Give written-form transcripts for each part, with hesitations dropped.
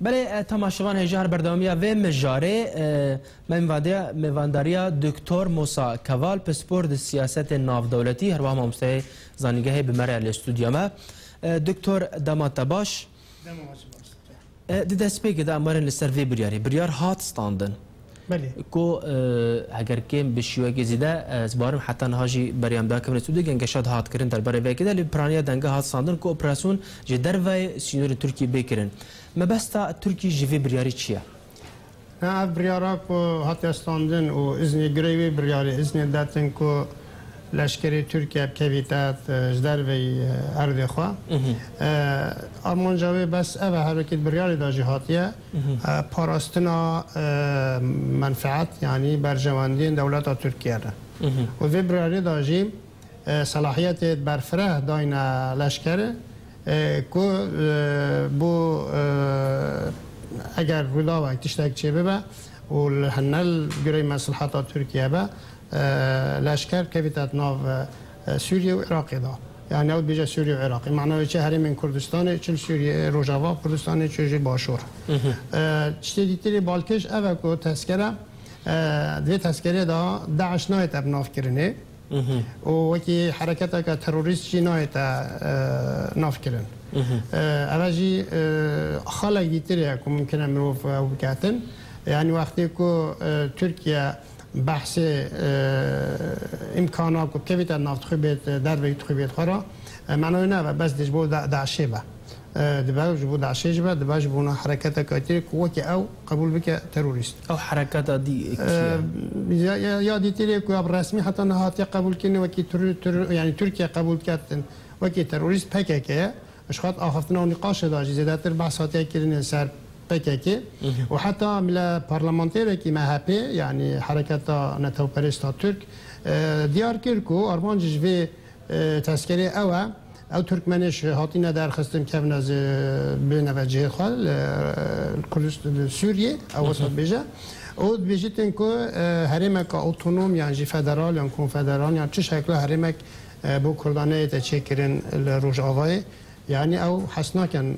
بله تماشاگان هجار بردامیه و مجاره میوانداریا دکتر موسا کوال پسپورت سیاست ناف دولتی هر وهم مستوی زانیگه بمره الاستودیو ما دکتر دامات باش دست پیک دا امرن لسروی بریار هات ستاندن بله کو اگر کم بشیوه گزیده زبارم حتی نهاجی بریم دا کمن سوده گنگ شاد هات کردن در برای وکیده لیبرانیا دنگه هات ستاندن کو اپراسیون جدر و سینور ترکی بکرن ما بستا ترکی جوی بریاری چیه؟ نه بریارا کو هات ستاندن و ازنی گریوی بریاری ازنی داتن کو لشکری ترکیه بکویتات جدر و ارد خوا آرمان جاوی بس اوه حرکت بریاری دا جهاتیه پاراستنا منفعت یعنی برجواندین دولت ترکیه را و وی بریاری دا جیم صلاحیت برفره داین لشکره که بو اگر رودا و تشتاک چه ببه و هنال گروی مصلحات ترکیه به لشکر كويتات ناف سوريا وعراق دا يعني اول بيجا سوريا وعراق معناه چه هرم من كردستان چه سوريا روجاوا كردستان چه باشور چتي تري بالكش اوا کو تذكره دي تذكره دا داعش نايت ابناف كرنه و وكي حركتك تروریست جنایت ناف كرن اوجي خلق يتري کو ممكن مروف او بكاتن يعني وقتی کو تركيا بحث امکانات کو كيفيت نافت خبيت دربي خبيت خرا معناه نه بس دجبو داعشه با دبا جبو داعشه جبا دبا جبونا حركات كاتير كوكي او قبول بك تيروريست او حركات دي يا دي تيري كو رسمي حتى نهات قبول كني وكي يعني تركيا قبول كاتن وكي تيروريست بكك اشخاص اخفتنا نقاش دا زيادتر بحثات كرين سر بكك وحتى من البرلمانتير كي مهابي يعني حركات ناتو بريستا ترك ديار كيركو ارمان جوي تذكري او تركمنش هاتينا در خستم كفناز بين وجه خال كردستان سوريا او وسط بيجا او بيجيتن كو هرمك اوتونوم يعني فدرال يعني كونفدرال يعني چه شكل هرمك بو كردانه تشكرن الروجاوي يعني او حسنا كان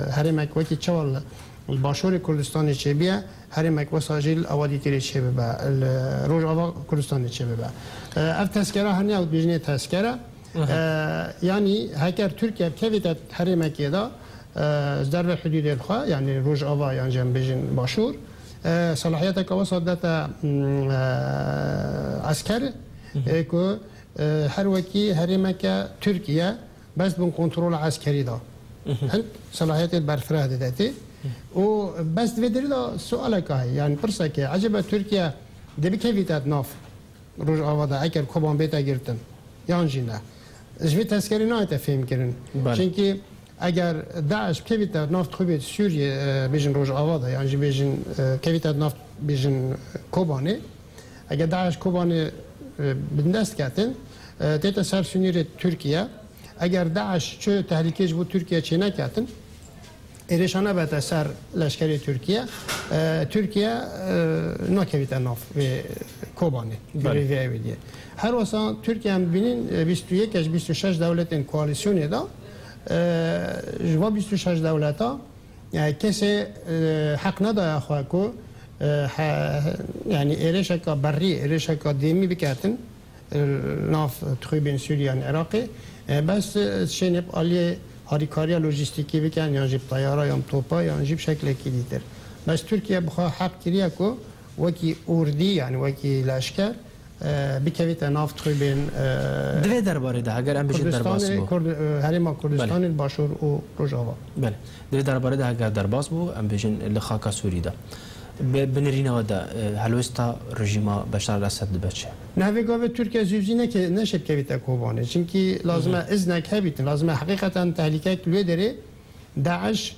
هرمك وكي تشوال الباشور كردستان الشبيه هرمك وساجيل اوادي تري الشبه الروجاوا كردستان الشبه اف تذكره هني او بيجني تذكره يعني هكر تركيا بكويت هرمك يدا ضرب حدود الخا يعني روجاوا يعني جنبجن باشور صلاحيتك وسط عسكر كو هر وكي هرمك تركيا بس بن كنترول عسكري دا صلاحيات برفره داتي وبس بدري دا سؤالك هاي يعني برسك عجبه تركيا دبي كيفيتات ناف روج آوادا اگر كوبان بيتا گرتن يانجينا جوي تذكري نايت فهم كرن چونكي اگر داعش كيفيتات ناف خوبيت سوريا بيجن روج آوادا يعني بيجن كيفيتات ناف بيجن كوباني اگر داعش كوباني بندست كاتن تيتا سر سنير تركيا اگر داعش چه تحریکش بود ترکیه چه نکردن ایرشانه به سر لشکری ترکیه نکوید ناف و کوبانه گریوی اویدیه هر واسه ترکیه هم ببینین 21 از 26 دولت این کوالیسیونی دا جوا 26 دولت ها کسی حق نداره خواه که يعني إيرشكا بري إيرشكا ديمي بكاتن ناف تخيبين سوريا العراقي بس شنب عليه هاريكاريا لوجستيكي بكان ينجيب طيارة يوم توبا ينجيب شكل كديتر بس تركيا بخوا حق كرياكو وكي أوردي يعني وكي لاشكر بكويت ناف تخيبين دوی درباره ده اگر ام بجید درباس بو هرما كردستان الباشور و روجاوا بله دوی درباره ده اگر درباس بو ام بجین لخاکا سوری ده بنرينا ودا هلوستا رژیما بشار الاسد بچه نهوی گاو ترکیه زوجینه که نشد کویتا کوبانه چونکی لازمه اذنک هبیت لازمه حقیقتا تهلیکه کلوی داره داعش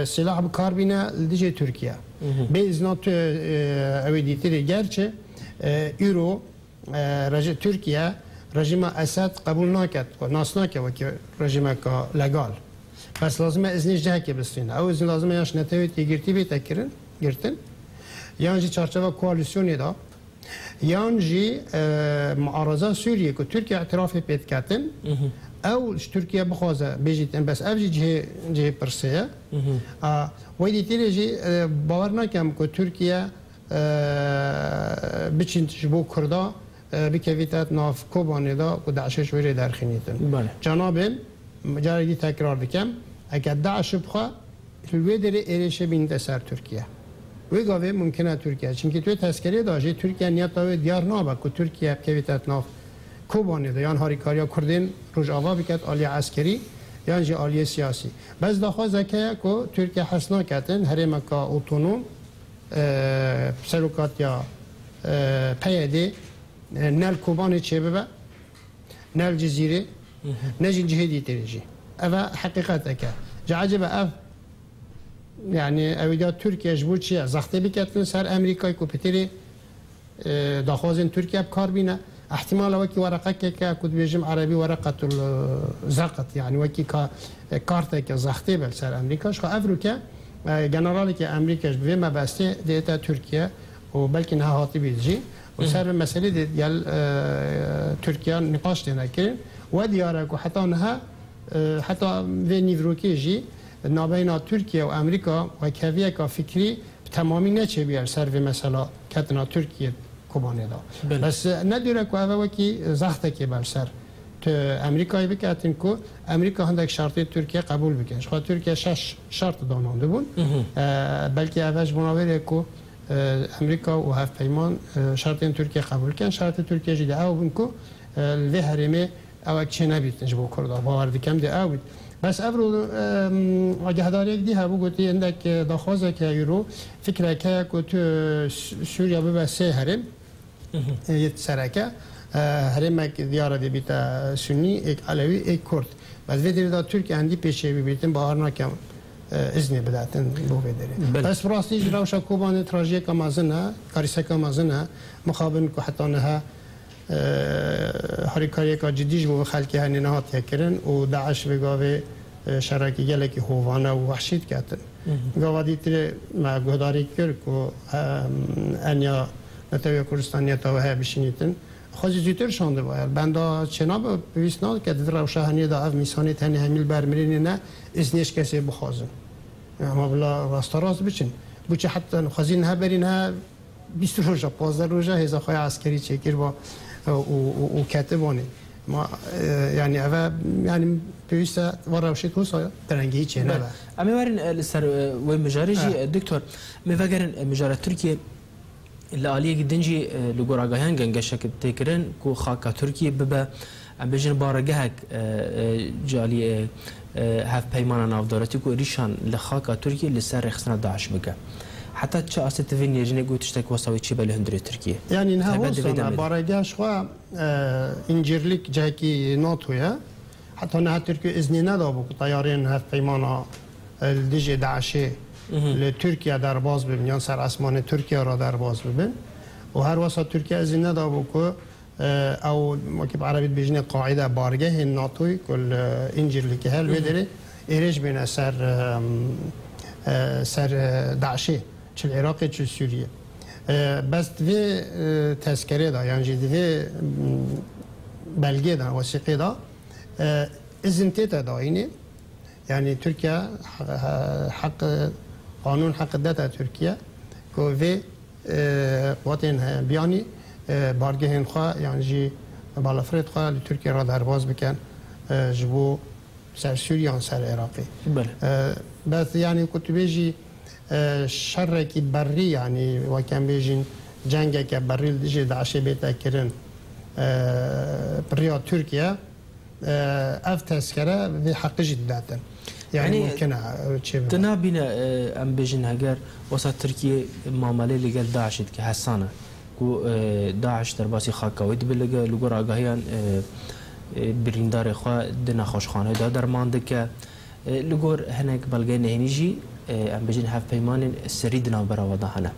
سلاح بکار بینه لدیجه ترکیه به ازنات اویدیتری گرچه ایرو ترکیه رژیم اسد قبول نکرد ناس نکرد وکی رژیم که لگال بس لازمه ازنش جه که بستین او ازن لازمه یاش نتوید یگرتی بیتا گرتن یانجی چارچوه کوالیسیونی دا یانجی معارضه سوریه که ترکیه اعتراف پیت کتن او تركيا بخوازه بيجيت بس افجي جهه برسيه ويدي تيجي باورنا كم كو تركيا بچین جبو کردا بکویتات ناف کوبانی دا و داعشش وری در خنیتن. جنابم مجاری تکرار دکم اگر داعش بخوا الوی داره ایرش بینده سر ترکیه. وی گاوه ممکنه ترکیه. چون توی تذکره داشته ترکیه نیت داره دیار نابه که ترکیه بکویتات ناف کوبانی دا یان هاریکاریا کردین روجاوا بکت عالی عسکری یان جی عالی سیاسی. بس داخل زکیه که ترکیه حسنا کتن هرم کا اتونوم سلوکات یا پیاده نل کوبانی چه ببه نل جزیره نجی جهدی تریجی اما حقیقت که جعجب اف يعني اویدا ترکیه جبو چیه زخته بکتن سر امریکای کوپیتری داخوزن ترکیه بکار بینه احتمال وكي ورقه كا كنت بيجم عربي ورقه الزقط يعني وكي كارتا زختي بل امريكا شو افريكا جنرالي امريكا بما ما باسته ديتا تركيا وبلكي انها هاتي بيجي وسر المساله ديال تركيا نقاش تنكر وديارك وحتى انها حتى في نيفروكي جي ما بين تركيا وامريكا وكافيه كفكري تمامی نچه بیار سر و مثلا کتنا ترکیه کوبانه دا بس نداره که اوه وکی زخته که بر سر تو امریکایی بکتن که امریکا هندک شرطی ترکیه قبول بکنش خواهد ترکیه 6 شرط دانانده بون بلکه اوهش بنابره که امریکا و هفت پیمان شرطی ترکیه قبول کن شرط ترکیه جیده او بون که الوه هرمه اوه چه نبیتنش بو کرده باورده کم ده او بید بس افرو آگهداری دی هبو گویی اندک داخوازه که یورو فکر که تو سوریا ببسه هرم یه سرکه هرم که دیاره بیت سنی یک علوی یک کرد بعد ویدری دا ترک اندی پیشه بیتن باور نکم ازنی بداتن بو بدری بس فراستی جراوش کوبان تراژیک مازنه کاریسک مازنه مخابن که حتی نه هریکاری که جدیش بو خلکی هنی نهات یکرن و داعش بگاوه شراکی گله که هوانه و وحشید کردن گاوه دیتر ما گهداری کرد که انیا نتوی کردستانی تاوه بشینیتن خواهی زیتر شانده باید بنده چناب بویست ناد که در روشه هنی دا اف میسانی تنی همیل برمرینی نه ازنیش کسی بخوازن اما بلا راست راست بچن بوچه حتی خوازی نه برین ها 20 روزه 15 روزه هزاخواه عسکری چکر با و کاتبانی ما يعني أبا يعني بيسا ورا وشيت وصايا ترنجي شيء نبا. أمي وارن السر ومجاري دكتور مفكرن مجارة تركيا اللي عليه جدنجي لجوراجهان جنجشك تكرن كو خاكا تركيا ببا أم بيجن بارجهك جالي هاف بيمانا نافدارتي كو ريشان لخاكا تركيا اللي سر خسنا داعش بقى. حتى تشا استفين يجني قلت تشتك وسوي شيء بالهندرة تركيا. يعني إنها وصلنا بارجاش خوا إنجيرليك جاكي ناتويا حتى إنها تركيا إذن ندابو طيارين هاف بيمانا الدجي داعشي لتركيا در باز ببین یا سر اسمان ترکیه را در باز ببین و هر واسه ترکیه إذن ندابو که او مكتب عربي بيجني قاعده بارجه الناتوي كل إنجيرليك هل بدري إيرش بين سر داعشي چه العراق چه سوریه بس دوی تذکره دا یعنی دوی بلگه دا وثیقه دا اذن تیتا دا اینه یعنی ترکیه حق قانون حق داتا ترکیه که وی قواتین بیانی بارگه خواه یعنی جی بالافرید خواه ترکیه را درباز بکن جبو سر سوریه و سر عراقی بس يعني كنت بيجي شركي بري يعني وكان بيجي جنگه که بري ديجي داعشي بيتا كرن بريا تركيا اف تذكره بحق جداتا يعني ممكن تنابينا ام بيجن هجر وسط تركيا معامله لقال داعش كحسانه كو داعش درباسي خاكاوي دبلغ لغور اگاهيان بريندار خو دنا خوشخانه دا درماندك لغور هناك بلغي نهنيجي ام بيجن هاف بيمان سريدنا براوضه هنا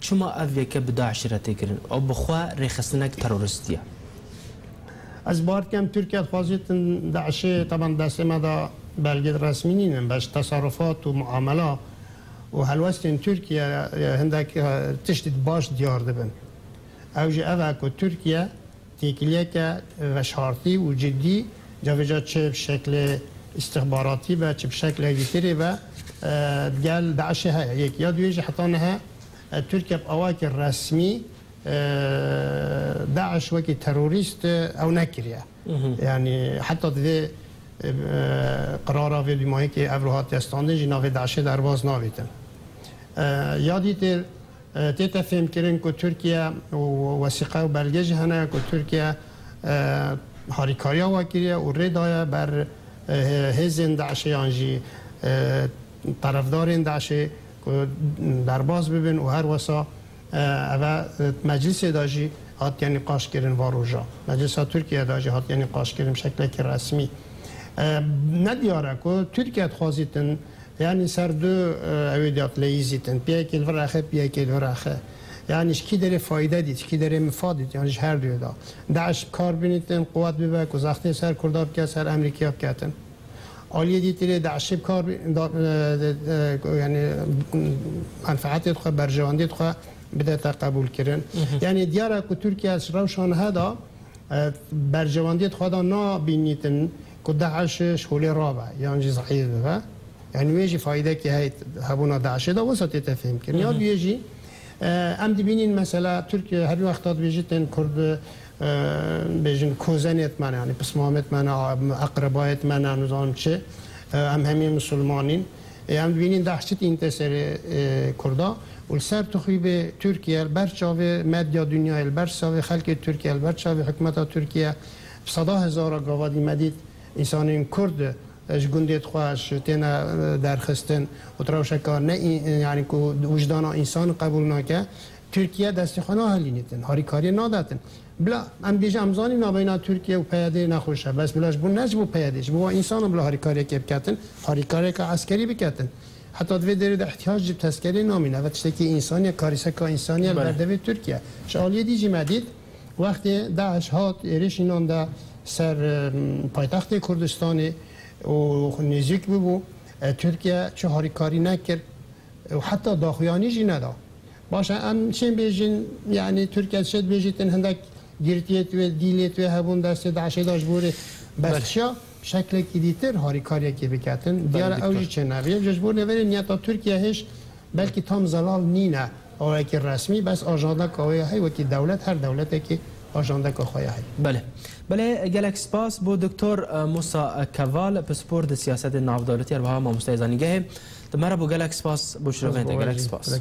شما افيك بداعش راتكرن او بخوا رخصنك ترورستيا از بار كم تركيا خوازت داعش طبعا دسمه دا بلغه رسمي نين باش تصرفات ومعاملات وهلوستن تركيا هندك تشتد باش ديار دبن اوجي افاكو تركيا تيكليكا وشارتي وجدي جاویجا چه بشکل استخباراتی و چه بشکل دیگری و قال داعش ها یک یا دویجی حتی نه ترکیه بأواك الرسمي داعش وكي تروريست او نكريا يعني حتى ذي قراره في بما هيك افروهات يستاندن جناف داعش درواز ناويتن يادي تفهم كرين كو تركيا وثيقه وبلغج هنا كو تركيا هاريكاريا وكريا وريدايا بر هزن داعش يانجي طرفدارين داعش درباز ببین و هر وسا و مجلس داجی هات یعنی قاش کردن واروجا مجلس ترکیه داجی هات یعنی قاش کردن شکل که رسمی ندیاره که ترکیه خواستن یعنی سر دو اویدیات لیزیتن پیاکل ورخه پیاکل ورخه یعنی کی داره فایده دید کی داره مفاد دید یعنی هر دو دا داعش کار بینیتن قوت ببه که زختی سر کرداب که سر امریکا بکتن عالیه دیتیره داعش کار یعنی منفعت خو برجواندی خو بده قبول کردن یعنی دیاره که ترکیه از روشان هدا برجواندی خو دا نا بینیتن که داعش شغل رابع یعنی ضعیف به یعنی ویجی فایده که هیت هبونا داعش دا وسط تفهم کردن یا ویجی ام دی بینین مثلا ترکیه هر وقت داد ویجیتن کرد بیشتر کوزنیت من یعنی پسمامت من اقربایت من نظام چه همه مسلمانین هم ببینین دهشت انتصار کردا و سر تخریب ترکیه برچاو مدیا دنیا برچاو خلق ترکیه برچاو حکومت ترکیه صدا هزار گاوادی مدید انسان کرد جگندیت خواهش تینا درخستن و تراوشکار نه یعنی که وجدان انسان قبول نکه ترکیه دستخانه هلینیتن هاریکاری نادتن بلا ام بیجا امزانی نابینا ترکیه و پیاده نخوشه بس بلاش بون نجبو پیادهش بو انسان بلا هاریکاری که بکتن هاریکاری که عسکری بکتن حتی دوی دارید احتیاج جب تسکری نامینه و تشتکی انسانی کاریسه که انسانی بردوی ترکیه شالیه دیجی مدید وقتی داعش هات ایرش اینان دا سر پایتخت کردستانی و نزیک ببو ترکیه چه هاریکاری نکرد و حتی داخویانی جی ندا باشه ام چین بیجین یعنی ترکیه شد بیجیتن هندک گرتیت و دیلیت و هبون دست داعش داش بوره بسشا شکل کی دیتر هاریکاری که بکتن دیار اوجی چه نویه جبور نوری نیاتا ترکیه هش بلکه تام زلال نینه آوه که رسمی بس آجانده که آوه های و که دولت هر دولته که آجانده که خواهی های بله گلکس پاس بو دکتر موسا کوال پسپورت سیاست نافدولتی اربها ما مستعزانیگه دمارا بو گلکس پاس بو شروع گلکس پاس